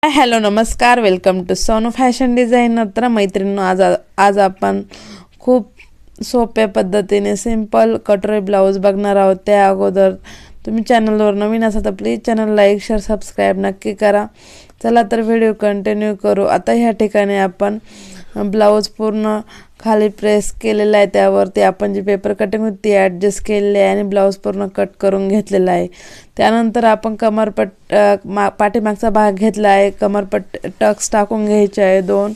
Hello नमस्कार, welcome to Sonu fashion designer. तर मैत्रिणींनो, आज आपण खूप सोप्या पद्धतीने सिंपल कटोरी ब्लाऊज बघणार आहोत. त्या अगोदर तुम्ही चॅनलवर नवीन असाल तर please channel like share subscribe नक्की करा. चला तर व्हिडिओ कंटिन्यू करू. आता ह्या ठिकाणी आपण ब्लाऊज पूर्ण खाली प्रेस केलेला आहे, त्यावरती आपण जी पेपर कटिंग होती ती ॲडजस्ट केलेली आहे आणि ब्लाऊज पूर्ण कट करून घेतलेला आहे. त्यानंतर आपण पाठीमागचा भाग घेतला आहे. कमरपट्ट टक्स टाकून घ्यायचे आहे. 2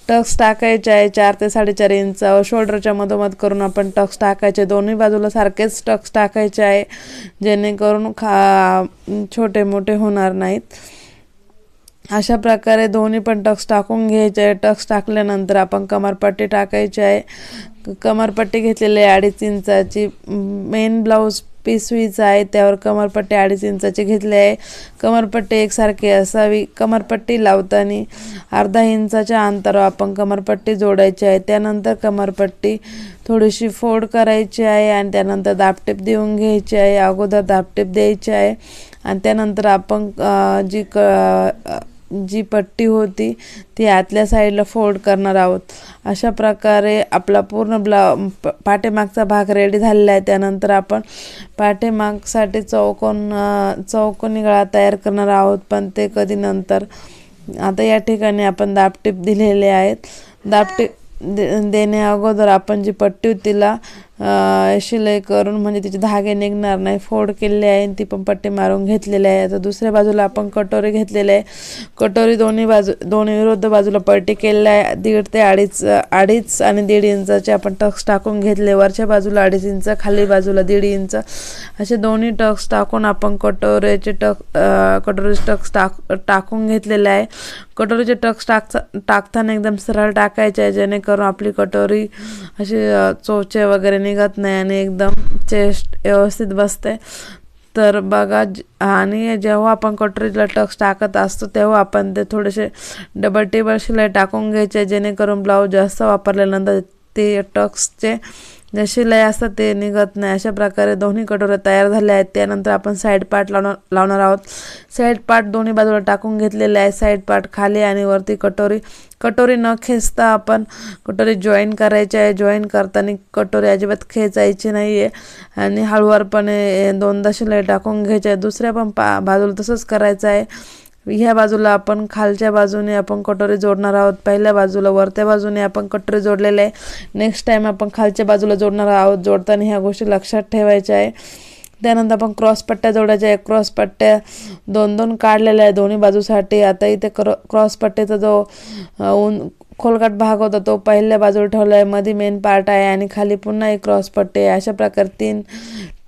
टक्स टाकायचे आहे 4 ते 4.5 इंच. शोल्डरच्या मधोमध करून आपण टक्स टाकायचे. दोन्ही बाजूला सारखेच टक्स टाकायचे आहे, जेणेकरून छोटे मोठे होणार नाहीत. अशा प्रकारे दोन्ही पण टक्स टाकून घ्यायचे आहे. टक्स टाकल्यानंतर आपण कमरपट्टी टाकायची आहे. कमरपट्टी घेतलेली आहे 2.5 इंचाची. मेन ब्लाऊज पिसवीचा आहे, त्यावर कमरपट्टी 2.5 इंचाची घेतली आहे. कमरपट्टी एकसारखी असावी. कमरपट्टी लावताना अर्धा इंचाच्या अंतरावर आपण कमरपट्टी जोडायची आहे. त्यानंतर कमरपट्टी थोडीशी फोल्ड करायची आहे आणि त्यानंतर दाबटीप देऊन घ्यायची आहे. अगोदर दाबटीप द्यायची आहे आणि त्यानंतर आपण जी पट्टी होती ती आतल्या साईडला फोल्ड करणार आहोत. अशा प्रकारे आपला पूर्ण पाठीमागचा भाग रेडी झालेला आहे. त्यानंतर आपण पाठीमागसाठी चौकोनी गळा तयार करणार आहोत, पण ते कधी नंतर. आता या ठिकाणी आपण दाबटीप दिलेले आहेत. दाबटीप देण्या अगोदर आपण जी पट्टी तिला शिलाई करून, म्हणजे तिचे धागे निघणार नाही, फोल्ड केलेली आहे. ती पण पट्टी मारून घेतलेली आहे. आता दुसऱ्या बाजूला आपण कटोरी घेतलेली आहे. कटोरी दोन्ही विरुद्ध बाजूला पट्टी केलेली आहे. 1.5 ते 2.5 आणि 1.5 इंचाचे आपण टक्स टाकून घेतले. वरच्या बाजूला 2.5 इंच, खाली बाजूला 1.5 इंच असे दोन्ही टक्स टाकून आपण कटोरीचे टक्स टाकून घेतलेले आहे. कटोरीचे टक्स टाकताना एकदम सरळ टाकायचे आहे, जेणेकरून आपली कटोरी अशी चोचे वगैरे निघत नाही आणि एकदम चेस्ट व्यवस्थित बसते. तर बघा, आणि जेव्हा आपण कटोरीला टक्स टाकत असतो तेव्हा आपण ते थोडेसे डबल टेबल शिलाई टाकून घ्यायचे, जेणेकरून ब्लाऊज जास्त वापरल्यानंतर ते टक्सचे जे शिलाई असतात ते निघत नाही. अशा प्रकारे दोन्ही कटोऱ्या तयार झाल्या आहेत. त्यानंतर आपण साईड पार्ट लावणार आहोत. साईड पार्ट दोन्ही बाजूला टाकून घेतलेले आहे. साईड पार्ट खाली आणि वरती कटोरी न खेचता आपण कटोरी जॉईन करायची आहे. जॉईन करताना कटोरी अजिबात खेचायची नाही आहे आणि हळूवारपणे 2दा शिलाई टाकून घ्यायची आहे. दुसऱ्या पण बाजूला तसंच करायचं आहे. ह्या बाजूला आपण खालच्या बाजूने आपण कटोरी जोडणार आहोत. पहिल्या बाजूला वरच्या बाजूने आपण कटोरी जोडलेले आहे. नेक्स्ट टाइम आपण खालच्या बाजूला जोडणार आहोत. जोडताना ह्या गोष्टी लक्षात ठेवायच्या आहे. त्यानंतर आपण क्रॉस पट्ट्या जोडायच्या आहे. क्रॉस पट्ट्या 2-2 काढलेल्या आहे दोन्ही बाजूसाठी. आता इथे क्रॉस पट्ट्याचा जो खोलगट भाग होता तो पहिल्या बाजूला ठेवला आहे. मध्ये मेन पार्ट आहे आणि खाली पुन्हा एक क्रॉस पट्टी आहे. अशा प्रकारे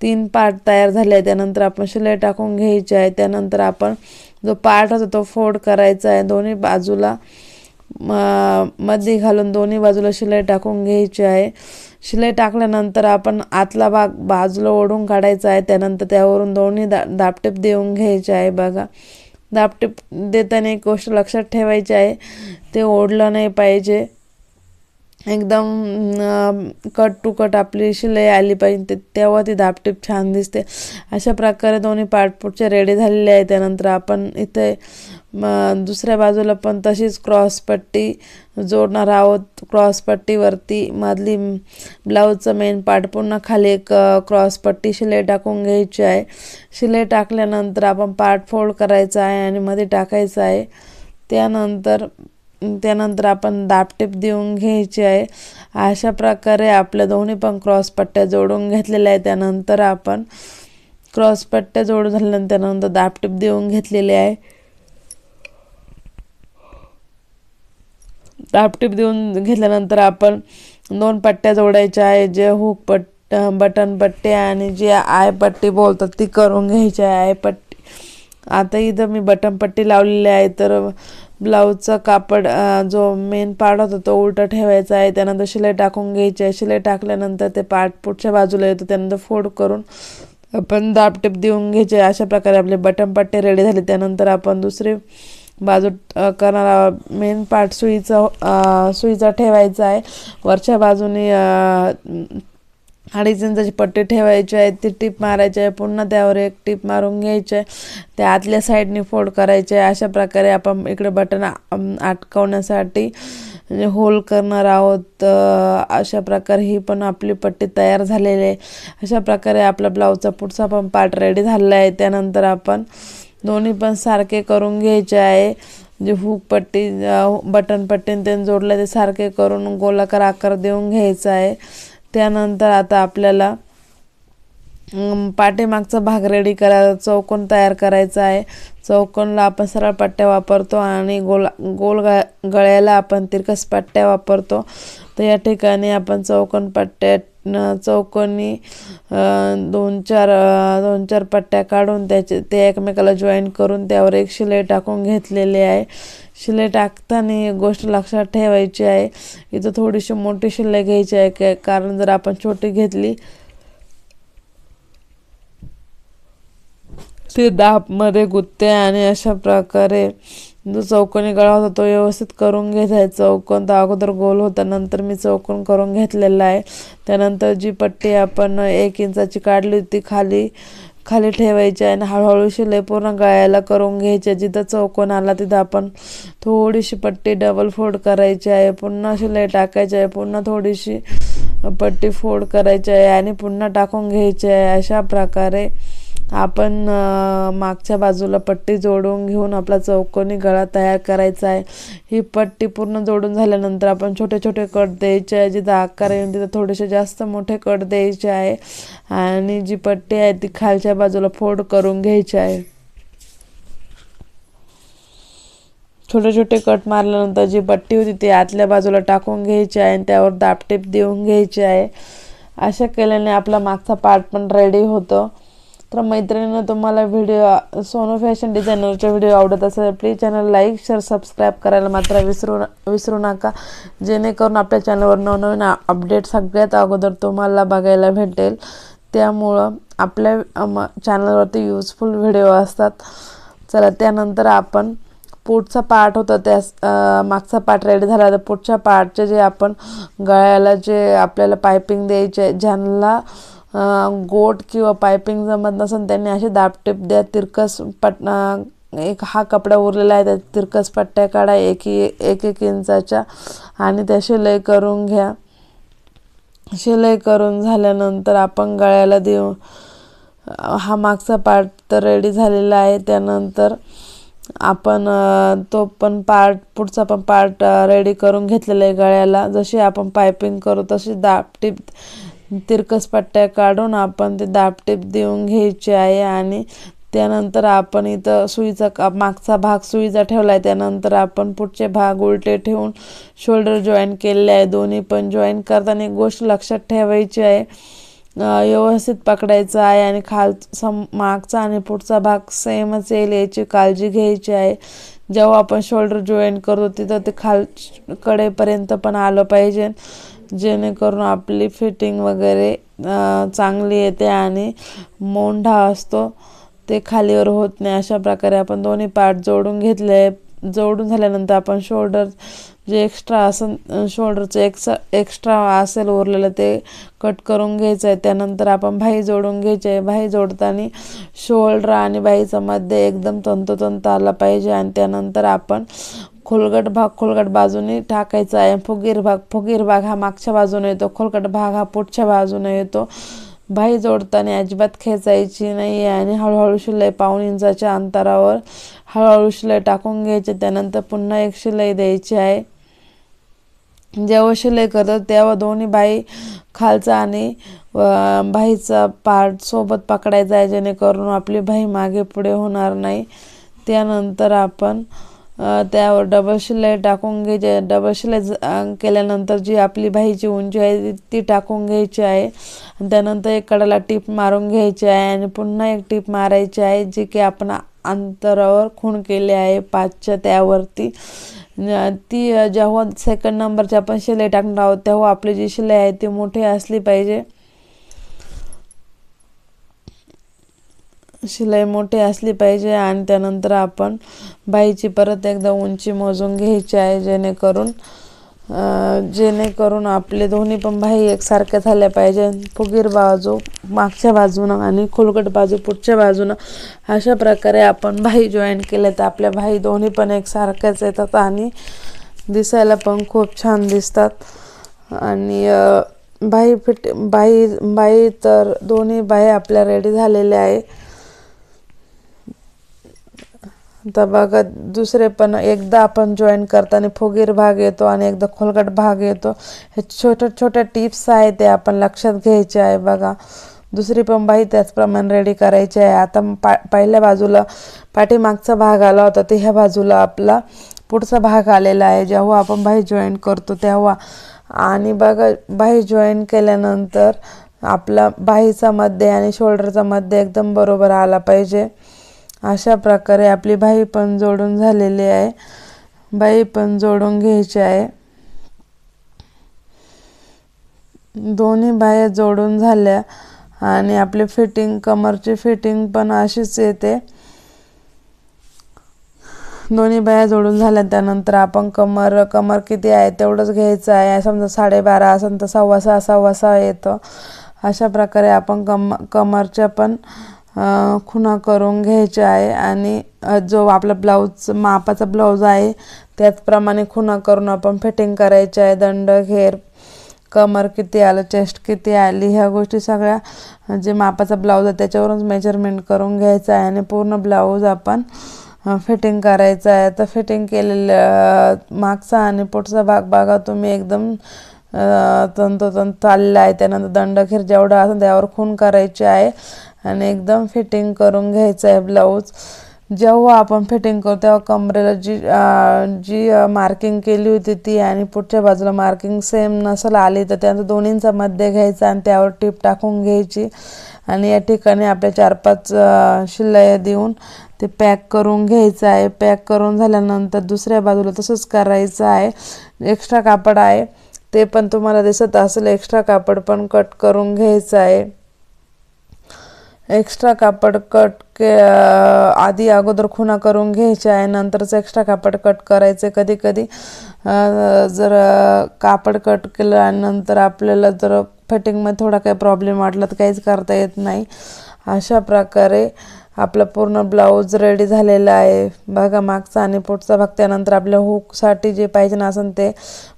तीन पार्ट तयार झाले आहे. त्यानंतर आपण शिलाई टाकून घ्यायची आहे. त्यानंतर आपण जो पार्ट होता तो फोल्ड करायचा आहे. दोन्ही बाजूला मध्ये घालून दोन्ही बाजूला शिलाई टाकून घ्यायची आहे. शिलाई टाकल्यानंतर आपण आतला भाग बाजूला ओढून काढायचा आहे. त्यानंतर त्यावरून दोन्ही दाबटीप देऊन घ्यायचे आहे. बघा, दाबटीप देताना एक गोष्ट लक्षात ठेवायची आहे, ते ओढलं नाही पाहिजे. एकदम कट टू कट आपली शिलाई आली पाहिजे, तेव्हा ती दाबटीप छान दिसते. अशा प्रकारे दोन्ही पार्ट पुढचे रेडी झालेले आहे. त्यानंतर आपण इथे दुसऱ्या बाजूला पण तशीच क्रॉसपट्टी जोडणार आहोत. क्रॉसपट्टीवरती मधली ब्लाऊजचं मेन पार्ट पुन्हा खाली एक क्रॉसपट्टी शिलाई टाकून घ्यायची आहे. शिलाई टाकल्यानंतर आपण पार्ट फोल्ड करायचा आहे आणि मध्ये टाकायचं आहे. त्यानंतर आपण दाबटीप देऊन घ्यायची आहे. अशा प्रकारे आपल्या दोन्ही पण क्रॉसपट्ट्या जोडून घेतलेल्या आहे. त्यानंतर आपण क्रॉसपट्ट्या जोडून झाल्यानंतर दाबटीप देऊन घेतलेली आहे. दाबटीप देऊन घेतल्यानंतर आपण 2 पट्ट्या जोडायच्या आहे. जे हुक बटन पट्टी आणि जी आय पट्टी बोलतात ती करून घ्यायची आहे. आय पट्टी आता इथं मी बटन पट्टी लावलेली आहे. तर ब्लाऊजचा कापड जो मेन पार्ट होता तो उलटा ठेवायचा आहे. त्यानंतर शिलाई टाकून घ्यायची आहे. शिलाई टाकल्यानंतर ते पार्ट पुढच्या बाजूला येतो. त्यानंतर फोल्ड करून आपण दाबटीप देऊन घ्यायचे. अशा प्रकारे आपले बटन पट्टी रेडी झाले. त्यानंतर आपण दुसरी बाजू करणार मेन पार्ट सुईचा ठेवायचा आहे. वरच्या बाजूने 2.5 इंचाची पट्टी ठेवायची आहे, ती टीप मारायची आहे, पुन्हा त्यावर एक टीप मारून घ्यायची आहे, त्या आतल्या साईडने फोल्ड करायचे आहे. अशा प्रकारे आपण इकडे बटन अटकवण्यासाठी होल करणार आहोत. अशा प्रकारे ही पण आपली पट्टी तयार झालेली आहे. अशा प्रकारे आपला ब्लाऊजचा पुढचा पण पार्ट रेडी झालेला आहे. त्यानंतर आपण दोन्ही पण सारखे करून घ्यायचे आहे. जे हुक पट्टी बटन पट्टीने त्यांनी जोडलं ते सारखे करून गोलाकार आकार देऊन घ्यायचा आहे. त्यानंतर आता आपल्याला पाठीमागचा भाग रेडी करायचा, चौकोन तयार करायचा आहे. चौकोनला आपण सरळ पट्ट्या वापरतो आणि गोल गळ्याला आपण तिरकस पट्ट्या वापरतो. तर या ठिकाणी आपण चौकोनी 2-4 पट्ट्या काढून ते एकमेकाला जॉईन करून त्यावर एक शिलाई टाकून घेतलेली आहे. शिलाई टाकताना एक गोष्ट लक्षात ठेवायची आहे, इथं थोडीशी मोठी शिलाई घ्यायची आहे, कारण जर आपण छोटी घेतली ती दाबमध्ये गुत्ते. आणि अशा प्रकारे जो चौकोनी गळा होता तो व्यवस्थित करून घ्यायचा आहे. चौकोन तर अगोदर गोल होता, नंतर मी चौकोन करून घेतलेला आहे. त्यानंतर जी पट्टी आपण 1 इंचाची काढली ती खाली ठेवायची आहे आणि हळूहळू शिलाई पूर्ण गळ्याला करून घ्यायची. जिथं चौकोन आला तिथं आपण थोडीशी पट्टी डबल फोल्ड करायची आहे, पुन्हा शिलाई टाकायची आहे, पुन्हा थोडीशी पट्टी फोल्ड करायची आहे आणि पुन्हा टाकून घ्यायची आहे. अशा प्रकारे आपण मागच्या बाजूला पट्टी जोडून घेऊन आपला चौकोनी गळा तयार करायचा आहे. ही पट्टी पूर्ण जोडून झाल्यानंतर आपण छोटे छोटे कट द्यायचे आहे. जिथं आकार येईल तिथं थोडेसे जास्त मोठे कट द्यायचे आहे आणि जी पट्टी आहे ती खालच्या बाजूला फोल्ड करून घ्यायची आहे. छोटे छोटे कट मारल्यानंतर जी पट्टी होती ती आतल्या बाजूला टाकून घ्यायची आहे आणि त्यावर दाबटीप देऊन घ्यायची आहे. अशा केल्याने आपला मागचा पार्ट पण रेडी होतो. तर मैत्रिणींनो, तुम्हाला व्हिडिओ सोनू फॅशन डिझायनरचा व्हिडिओ आवडत असेल please channel like share subscribe करायला मात्र विसरू नका, जेणेकरून आपल्या चॅनलवर नवनवीन अपडेट सगळ्यात अगोदर तुम्हाला बघायला भेटेल. त्यामुळं आपल्या चॅनलवरती युजफुल व्हिडिओ असतात. चला, त्यानंतर आपण पुढचा पार्ट होता त्या मागचा पार्ट रेडी झाला तर पुढच्या पार्टचे जे आपण गळ्याला जे आपल्याला पायपिंग द्यायचे, ज्यांना गोट किंवा पायपिंग जमत नसेल त्यांनी असे दाबटीप द्या. तिरकस एक हा कपडा उरलेला आहे त्या तिरकस पट्ट्या काढा 1 इंचाच्या आणि त्या शिलाई करून घ्या. शिलाई करून झाल्यानंतर आपण गळ्याला देऊ. हा मागचा पार्ट तर रेडी झालेला आहे. त्यानंतर आपण पुढचा पण पार्ट रेडी करून घेतलेला आहे. गळ्याला जशी आपण पायपिंग करू तशी दाबटीप तिरकस पट्ट्या काढून आपण ते दाबटीप देऊन घ्यायची आहे. आणि त्यानंतर आपण इथं सुईचा मागचा भाग सुईचा ठेवला आहे. त्यानंतर आपण पुढचे भाग उलटे ठेवून शोल्डर जॉईन केलेले आहे. दोन्ही पण जॉईन करताना एक गोष्ट लक्षात ठेवायची आहे, व्यवस्थित पकडायचा आहे आणि मागचा आणि पुढचा भाग सेमच येईल याची काळजी घ्यायची आहे. जेव्हा आपण शोल्डर जॉईन करतो तिथं ते कडेपर्यंत पण आलं पाहिजे, जेणेकरून आपली फिटिंग वगैरे चांगली येते आणि मोंढा असतो ते खालीवर होत नाही. अशा प्रकारे आपण दोन्ही पार्ट जोडून घेतले. जोडून झाल्यानंतर आपण शोल्डर जे एक्स्ट्रा असेल, शोल्डरचं एक्स्ट्रा असेल उरलेलं ते कट करून घ्यायचं आहे. त्यानंतर आपण बाही जोडून घ्यायची आहे. बाही जोडताना शोल्डर आणि बाहीचा मध्ये एकदम तंतोतंत आला पाहिजे. आणि त्यानंतर आपण खोलगट बाजूने टाकायचा आहे. फुगीर भाग हा मागच्या बाजूने येतो, खोलगट भाग हा पुढच्या बाजूने येतो. बाही जोडताना अजिबात खेचायची नाही आणि हळूहळू शिलाई 1.5 इंचाच्या अंतरावर हळूहळू शिलाई टाकून घ्यायची. त्यानंतर पुन्हा एक शिलाई द्यायची आहे. जेव्हा शिलाई करतो तेव्हा दोन्ही बाही खालचा आणि बाहीचा पार्ट सोबत पकडायचा आहे, जेणेकरून आपली बाही मागे पुढे होणार नाही. त्यानंतर आपण त्यावर डबल शिलाई टाकून घ्यायची. डबल शिलाई केल्यानंतर जी आपली बाहीची उंची आहे ती टाकून घ्यायची आहे. आणि त्यानंतर एक कडाला टीप मारून घ्यायची आहे आणि पुन्हा एक टीप मारायची आहे, जी की आपण अंतरावर खूण केली आहे 5च्या त्यावरती. ती जेव्हा सेकंड नंबरची आपण शिलाई टाकणार आहोत तेव्हा आपली जी शिलाई आहे ती मोठी असली पाहिजे. शिलाई मोठी असली पाहिजे. आणि त्यानंतर आपण बाहीची परत एकदा उंची मोजून घ्यायची आहे, जेणेकरून जेणेकरून आपले दोन्ही पण बाही एकसारख्या झाल्या पाहिजे. फुगीर बाजू मागच्या बाजूनं आणि खोलगट बाजू पुढच्या बाजूनं अशा प्रकारे आपण बाही जॉईन केल्या तर आपल्या बाही दोन्ही पण एकसारख्याच येतात आणि दिसायला पण खूप छान दिसतात. आणि बाही तर दोन्ही बाही आपल्या रेडी झालेल्या आहे. आता बघा दुसरे पण एकदा आपण जॉईन करताना फुगीर भाग येतो आणि एकदा खोलगट भाग येतो. हे छोट्या छोट्या टिप्स आहे ते आपण लक्षात घ्यायचे आहे. बघा दुसरी पण बाही त्याचप्रमाणे रेडी करायची आहे. आता पहिल्या बाजूला पाठीमागचा भाग आला होता ते ह्या बाजूला आपला पुढचा भाग आलेला आहे जेव्हा आपण बाही जॉईन करतो तेव्हा. आणि बघा बाही जॉईन केल्यानंतर आपला बाहीचा मध्ये आणि शोल्डरचा मध्ये एकदम बरोबर आला पाहिजे. अशा प्रकारे आपली बाही पण जोडून झालेली आहे. बाही पण जोडून घ्यायची आहे. दोन्ही बाह्या जोडून झाल्या आणि आपली फिटिंग कमरची फिटिंग पण अशीच येते. दोन्ही बाह्या जोडून झाल्या त्यानंतर आपण कमर किती आहे तेवढंच घ्यायचं आहे. समजा 12.5 असेल तर 6.25 येतं. अशा प्रकारे आपण कमरच्या पण खुणा करून घ्यायच्या आहे. आणि जो आपला ब्लाऊज मापाचा ब्लाऊज आहे त्याचप्रमाणे खुणा करून आपण फिटिंग करायची आहे. दंड घेर कमर किती आलं चेस्ट किती आली ह्या गोष्टी सगळ्या जे मापाचा ब्लाऊज आहे त्याच्यावरूनच मेजरमेंट करून घ्यायचं आहे आणि पूर्ण ब्लाऊज आपण फिटिंग करायचं आहे. तर फिटिंग केलेलं मागचा आणि पुढचा भाग बघा तुम्ही एकदम तंतोतंत चालला आहे. त्यानंतर दंडखेर जेवढा असेल त्यावर खून करायची आहे आणि एकदम फिटिंग करून घ्यायचं आहे ब्लाऊज. जेव्हा आपण फिटिंग करतो तेव्हा कमरेला जी मार्किंग केली होती ती आणि पुढच्या बाजूला मार्किंग सेम नसेल आली तर त्यानंतर दोन्हींचा मध्ये घ्यायचा आणि त्यावर टीप टाकून घ्यायची. आणि या ठिकाणी आपल्या 4-5 शिलाई देऊन ते पॅक करून घ्यायचं आहे. पॅक करून झाल्यानंतर दुसऱ्या बाजूला तसंच करायचं आहे. एक्स्ट्रा कापड आहे ते पण तुम्हाला दिसत असेल. एक्स्ट्रा कापड पण कट करून घ्यायचं आहे. एक्स्ट्रा कापड आधी अगोदर खुणा करून घ्यायच्या आहे नंतरच एक्स्ट्रा कापड कट करायचे. कधी कधी जर कापड कट केलं आणि नंतर आपल्याला जर फिटिंगमध्ये थोडा काही प्रॉब्लेम वाटला तर काहीच करता येत नाही. अशा प्रकारे आपला पूर्ण ब्लाऊज रेडी झालेला आहे. बघा मागचा आणि पुढचा भाग. त्यानंतर आपल्या हुकसाठी जे पाहिजे असेल ते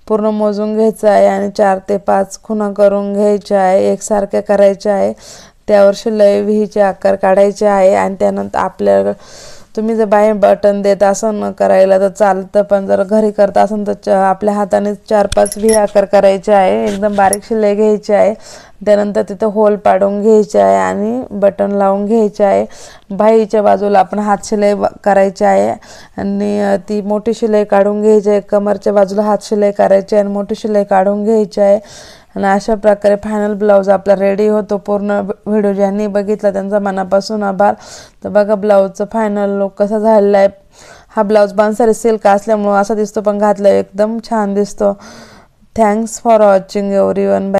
पूर्ण मोजून घ्यायचं आहे आणि 4 ते 5 खुणा करून घ्यायच्या आहे. एकसारख्या करायच्या आहे. त्यावर शिलाई व्हीचे आकार काढायचे आहे. आणि त्यानंतर आपल्याला तुम्ही जर बाहेर बटन देत असाल न करायला तर चालतं पण जर घरी करता असाल तर आपल्या हाताने 4-5 व्ही आकार करायचे आहे. एकदम बारीक शिलाई घ्यायची आहे. त्यानंतर तिथं होल पाडून घ्यायचे आहे आणि बटन लावून घ्यायचे आहे. बाहीच्या बाजूला आपण हात शिलाई करायची आहे आणि ती मोठी शिलाई काढून घ्यायची आहे. कमरच्या बाजूला हात शिलाई करायची आहे आणि मोठी शिलाई काढून घ्यायची आहे. आणि अशा प्रकारे फायनल ब्लाऊज आपला रेडी होतो. पूर्ण व्हिडिओ ज्यांनी बघितला त्यांचा मनापासून आभार. तर बघा ब्लाऊजचं फायनल लुक कसा झालेला आहे. हा ब्लाऊज बांधसारी सिल्क असल्यामुळं असा दिसतो पण घातला एकदम छान दिसतो. Thanks for watching everyone.